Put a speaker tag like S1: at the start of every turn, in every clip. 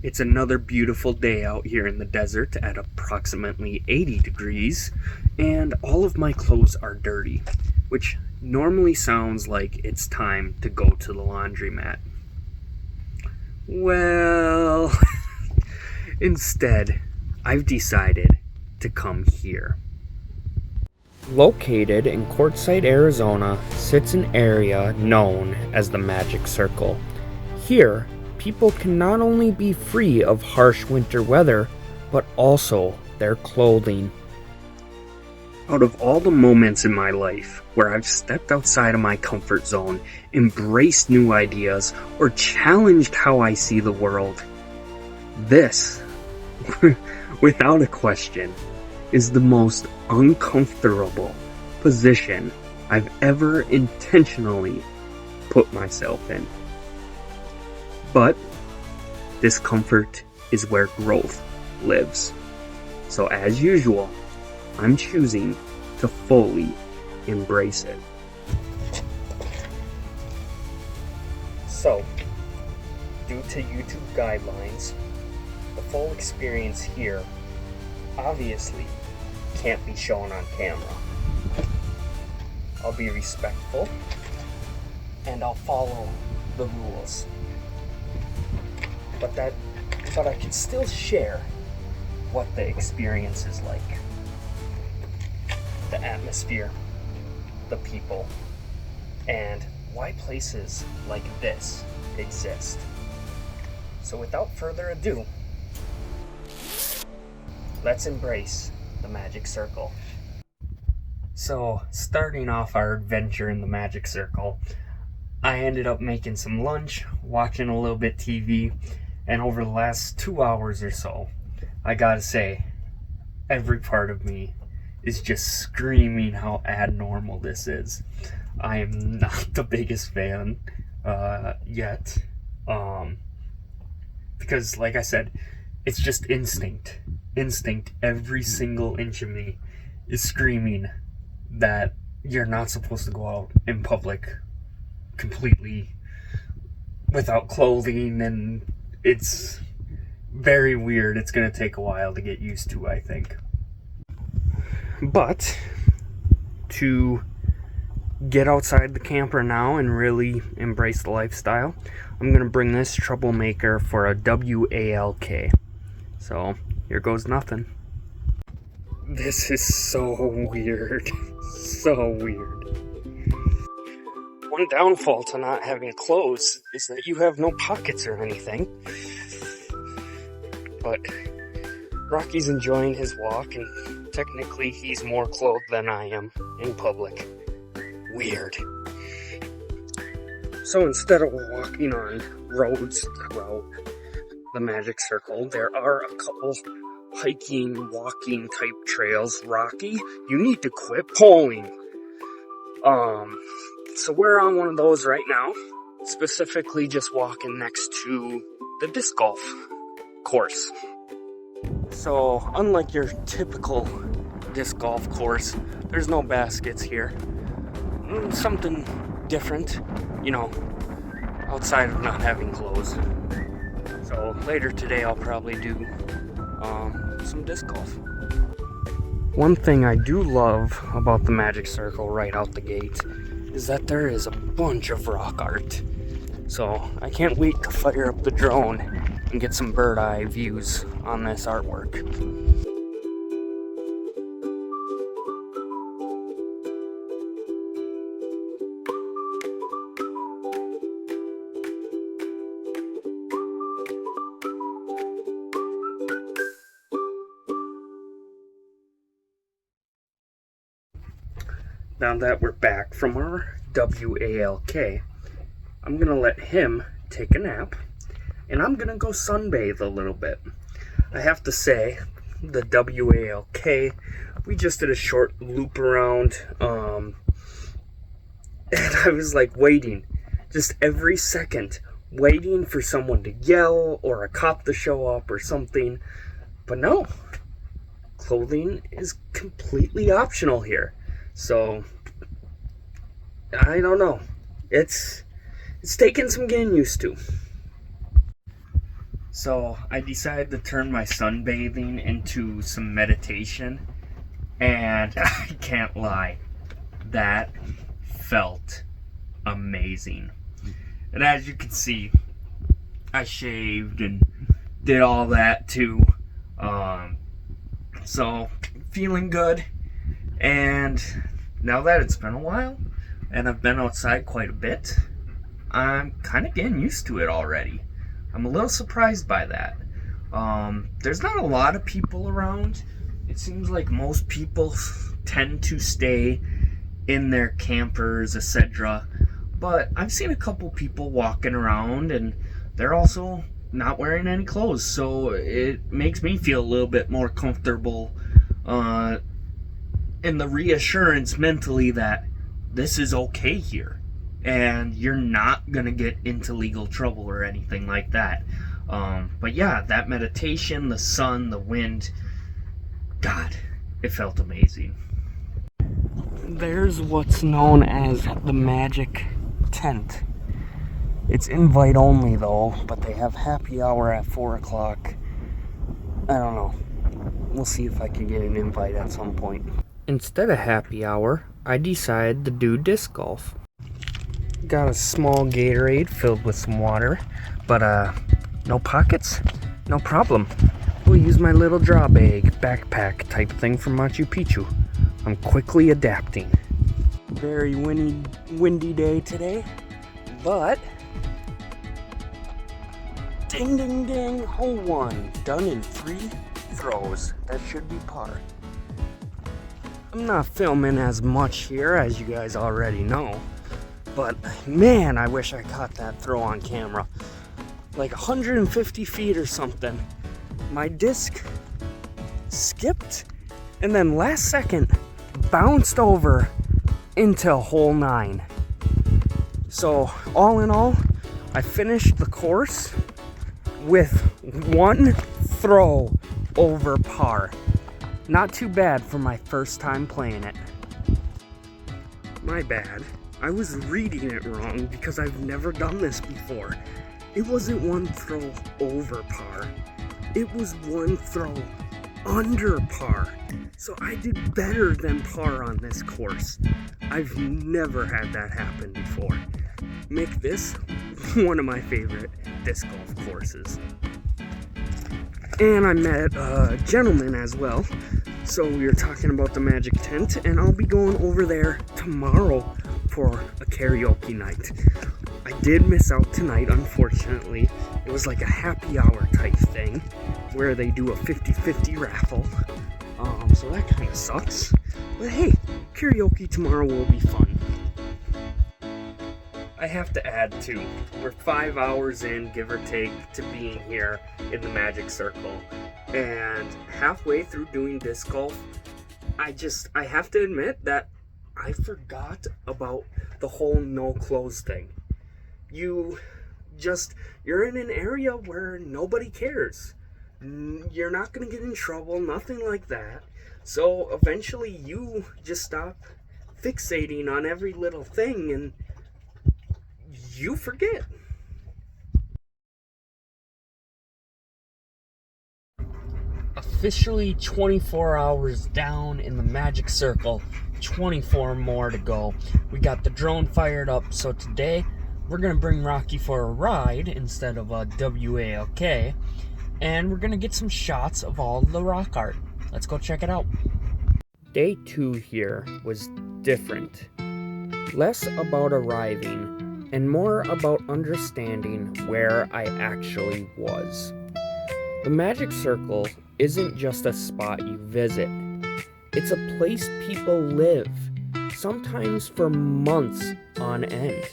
S1: It's another beautiful day out here in the desert at approximately 80 degrees, and all of my clothes are dirty, which normally sounds like it's time to go to the laundromat. Well, instead, I've decided to come here. Located in Quartzsite, Arizona, sits an area known as the Magic Circle. Here, people can not only be free of harsh winter weather, but also their clothing. Out of all the moments in my life where I've stepped outside of my comfort zone, embraced new ideas, or challenged how I see the world, this, without a question, is the most uncomfortable position I've ever intentionally put myself in. But discomfort is where growth lives. So as usual, I'm choosing to fully embrace it. So, due to YouTube guidelines, the full experience here obviously can't be shown on camera. I'll be respectful and I'll follow the rules. But I can still share what the experience is like. The atmosphere, the people, and why places like this exist. So without further ado, let's embrace the Magic Circle. So, starting off our adventure in the Magic Circle, I ended up making some lunch, watching a little bit TV, and over the last 2 hours or so, I gotta say, every part of me is just screaming how abnormal this is. I am not the biggest fan yet, because like I said, it's just instinct. Every single inch of me is screaming that you're not supposed to go out in public completely without clothing, and it's very weird. It's going to take a while to get used to, I think. But to get outside the camper now and really embrace the lifestyle, I'm going to bring this troublemaker for a WALK. So, here goes nothing. This is so weird. So weird. One downfall to not having clothes is that you have no pockets or anything. But Rocky's enjoying his walk, and technically he's more clothed than I am in public. Weird. So instead of walking on roads throughout the Magic Circle, there are a couple hiking, walking type trails. Rocky, you need to quit pulling. So we're on one of those right now, specifically just walking next to the disc golf course. So unlike your typical disc golf course, there's no baskets here. Something different, outside of not having clothes. So later today I'll probably do some disc golf. One thing I do love about the Magic Circle right out the gate is that there is a bunch of rock art. So I can't wait to fire up the drone and get some bird eye views on this artwork. Now that we're back from our WALK, I'm gonna let him take a nap, and I'm gonna go sunbathe a little bit. I have to say, the WALK, we just did a short loop around, and I was like waiting, just every second, waiting for someone to yell or a cop to show up or something, but no, clothing is completely optional here. So, I don't know. It's taken some getting used to. So I decided to turn my sunbathing into some meditation, and I can't lie, that felt amazing. And as you can see, I shaved and did all that too. So feeling good. And now that it's been a while and I've been outside quite a bit, I'm kind of getting used to it already. I'm a little surprised by that. There's not a lot of people around. It seems like most people tend to stay in their campers, etc. But I've seen a couple people walking around, and they're also not wearing any clothes, so it makes me feel a little bit more comfortable in the reassurance mentally that this is okay here and you're not gonna get into legal trouble or anything like that. But yeah, that meditation, the sun, the wind, God, it felt amazing. There's what's known as the Magic Tent. It's invite only though, but they have happy hour at 4 o'clock. I don't know. We'll see if I can get an invite at some point. Instead of happy hour, I decided to do disc golf. Got a small Gatorade filled with some water, but no pockets? No problem. We'll use my little draw bag, backpack type thing from Machu Picchu. I'm quickly adapting. Very windy day today, but ding ding ding, hole one, done in 3 throws. That should be par. I'm not filming as much here as you guys already know, but man, I wish I caught that throw on camera. Like 150 feet or something. My disc skipped and then last second bounced over into hole 9. So all in all, I finished the course with 1 throw over par. Not too bad for my first time playing it. My bad. I was reading it wrong because I've never done this before. It wasn't 1 throw over par. It was 1 throw under par. So I did better than par on this course. I've never had that happen before. Make this one of my favorite disc golf courses. And I met a gentleman as well. So we were talking about the Magic Tent, and I'll be going over there tomorrow for a karaoke night. I did miss out tonight, unfortunately. It was like a happy hour type thing where they do a 50-50 raffle. So that kind of sucks. But hey, karaoke tomorrow will be fun. I have to add too, we're 5 hours in, give or take, to being here in the Magic Circle. And halfway through doing disc golf, I have to admit that I forgot about the whole no clothes thing. You're in an area where nobody cares. You're not going to get in trouble, nothing like that. So eventually you just stop fixating on every little thing and you forget. Officially 24 hours down in the Magic Circle, 24 more to go. We got the drone fired up, so today we're going to bring Rocky for a ride instead of a WALK, and we're going to get some shots of all the rock art. Let's go check it out. Day 2 here was different. Less about arriving and more about understanding where I actually was. The Magic Circle isn't just a spot you visit. It's a place people live, sometimes for months on end.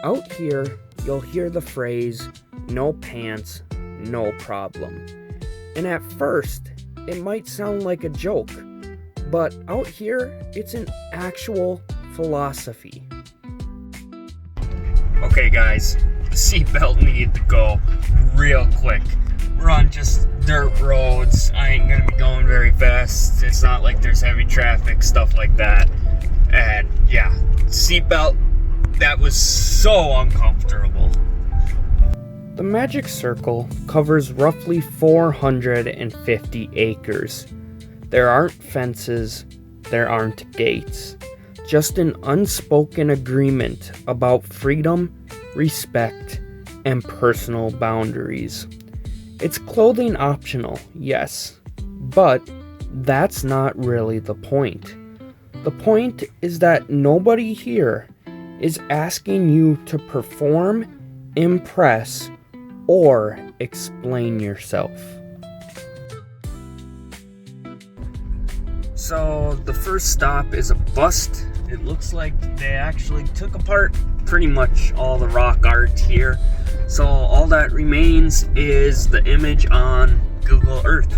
S1: Out here, you'll hear the phrase, no pants, no problem. And at first, it might sound like a joke, but out here, it's an actual philosophy. Okay guys, the seatbelt needed to go real quick. We're on just dirt roads. I ain't gonna be going very fast. It's not like there's heavy traffic, stuff like that. And yeah, seatbelt, that was so uncomfortable. The Magic Circle covers roughly 450 acres. There aren't fences, there aren't gates, just an unspoken agreement about freedom, respect, and personal boundaries. It's clothing optional, yes, but that's not really the point. The point is that nobody here is asking you to perform, impress, or explain yourself. So the first stop is a bust. It looks like they actually took apart pretty much all the rock art here. So all that remains is the image on Google Earth.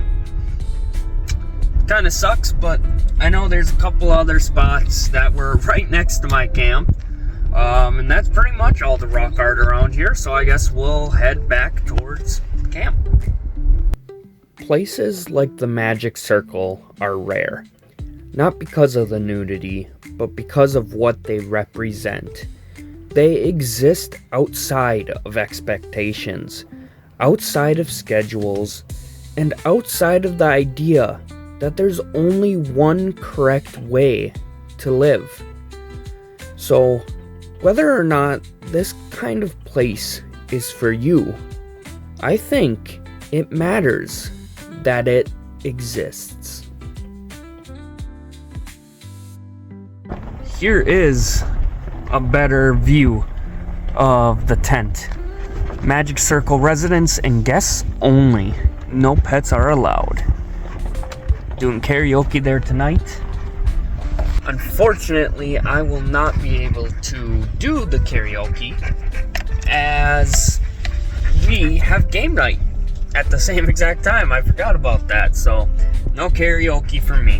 S1: Kind of sucks, but I know there's a couple other spots that were right next to my camp. And that's pretty much all the rock art around here, so I guess we'll head back towards camp. Places like the Magic Circle are rare, not because of the nudity, but because of what they represent. They exist outside of expectations, outside of schedules, and outside of the idea that there's only one correct way to live. So, whether or not this kind of place is for you, I think it matters that it exists. Here is a better view of the tent. Magic Circle residents and guests only. No pets are allowed. Doing karaoke there tonight. Unfortunately, I will not be able to do the karaoke as we have game night at the same exact time. I forgot about that, so no karaoke for me.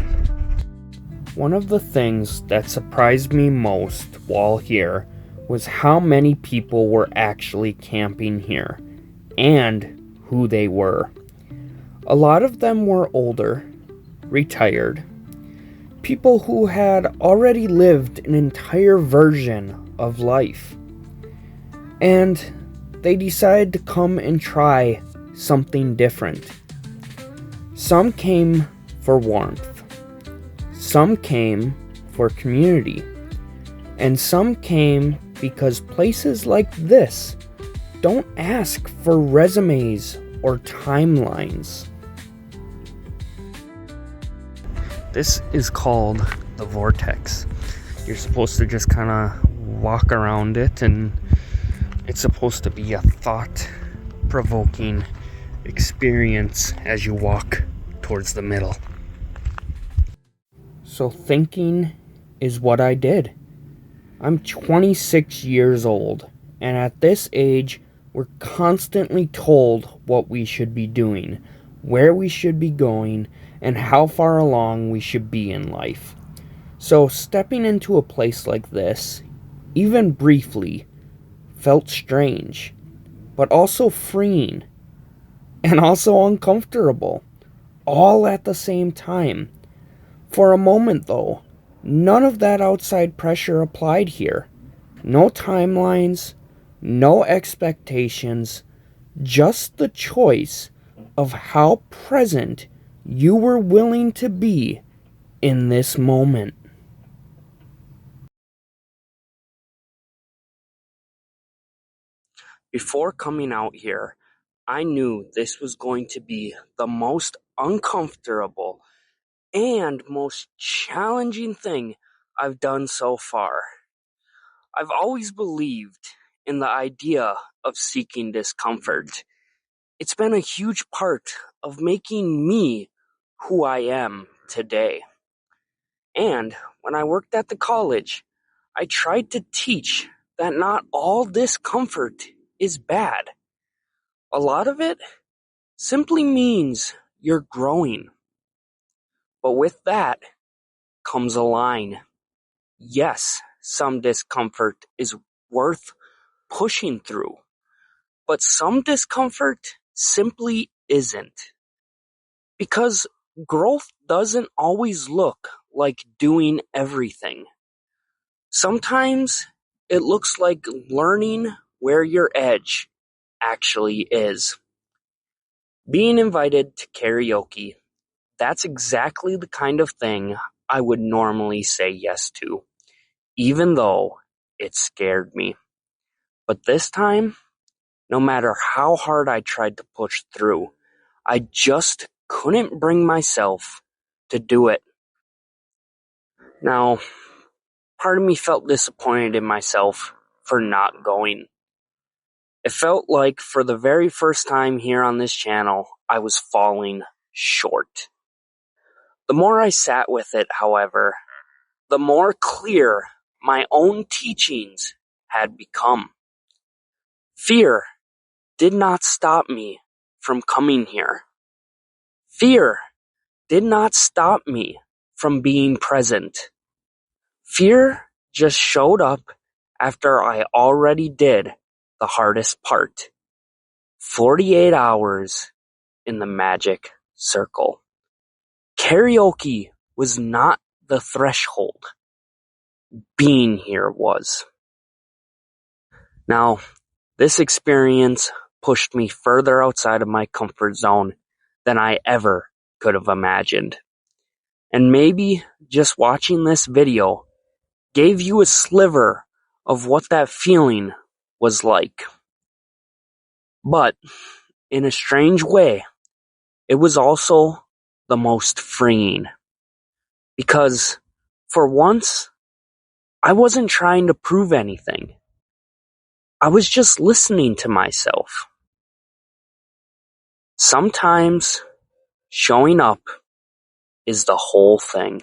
S1: One of the things that surprised me most while here was how many people were actually camping here and who they were. A lot of them were older, retired, people who had already lived an entire version of life. And they decided to come and try something different. Some came for warmth. Some came for community. And some came because places like this don't ask for resumes or timelines. This is called the Vortex. You're supposed to just kind of walk around it, and it's supposed to be a thought-provoking experience as you walk towards the middle. So thinking is what I did. I'm 26 years old, and at this age, we're constantly told what we should be doing, where we should be going, and how far along we should be in life. So stepping into a place like this, even briefly, felt strange, but also freeing, and also uncomfortable, all at the same time. For a moment though, none of that outside pressure applied here. No timelines, no expectations, just the choice of how present you were willing to be in this moment. Before coming out here, I knew this was going to be the most uncomfortable and most challenging thing I've done so far. I've always believed in the idea of seeking discomfort. It's been a huge part of making me who I am today. And when I worked at the college, I tried to teach that not all discomfort is bad. A lot of it simply means you're growing. But with that comes a line. Yes, some discomfort is worth pushing through, but some discomfort simply isn't. Because growth doesn't always look like doing everything. Sometimes it looks like learning where your edge actually is. Being invited to karaoke, that's exactly the kind of thing I would normally say yes to, even though it scared me. But this time, no matter how hard I tried to push through, I just couldn't bring myself to do it. Now, part of me felt disappointed in myself for not going. It felt like for the very first time here on this channel, I was falling short. The more I sat with it, however, the more clear my own teachings had become. Fear did not stop me from coming here. Fear did not stop me from being present. Fear just showed up after I already did the hardest part. 48 hours in the magic circle. Karaoke was not the threshold. Being here was. Now, this experience pushed me further outside of my comfort zone than I ever could have imagined. And maybe just watching this video gave you a sliver of what that feeling was like. But, in a strange way, it was also the most freeing. Because, for once, I wasn't trying to prove anything. I was just listening to myself. Sometimes, showing up is the whole thing.